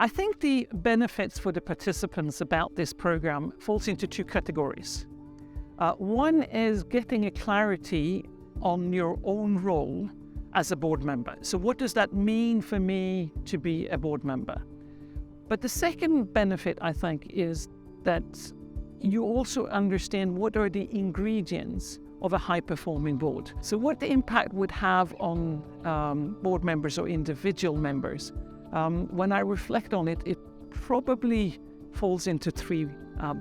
I think the benefits for the participants about this program falls into two categories. One is getting a clarity on your own role as a board member. So what does that mean for me to be a board member? But the second benefit, I think, is that you also understand what are the ingredients of a high-performing board. So what the impact would have on board members or individual members. When I reflect on it, it probably falls into three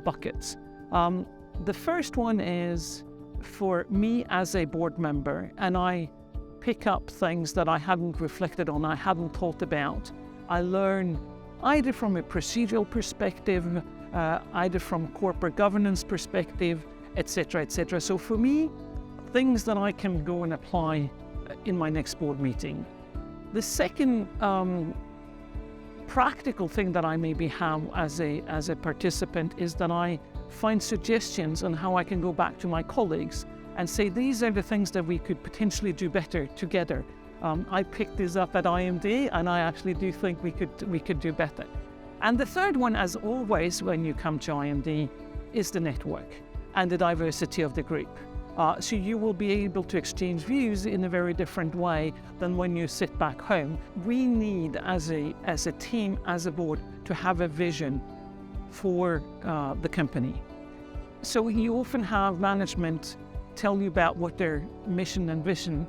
buckets. The first one is for me as a board member, and I pick up things that I hadn't reflected on, I hadn't thought about. I learn either from a procedural perspective, either from corporate governance perspective, etc., etc. So for me, things that I can go and apply in my next board meeting. The second practical thing that I maybe have as a participant is that I find suggestions on how I can go back to my colleagues and say, these are the things that we could potentially do better together. I picked this up at IMD, and I actually do think we could do better. And the third one, as always, when you come to IMD, is the network and the diversity of the group. So you will be able to exchange views in a very different way than when you sit back home. We need, as a team, as a board, to have a vision for the company. So you often have management tell you about what their mission and vision,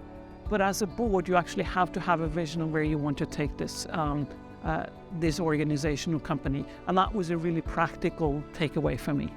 but as a board, you actually have to have a vision of where you want to take this organization or company. And that was a really practical takeaway for me.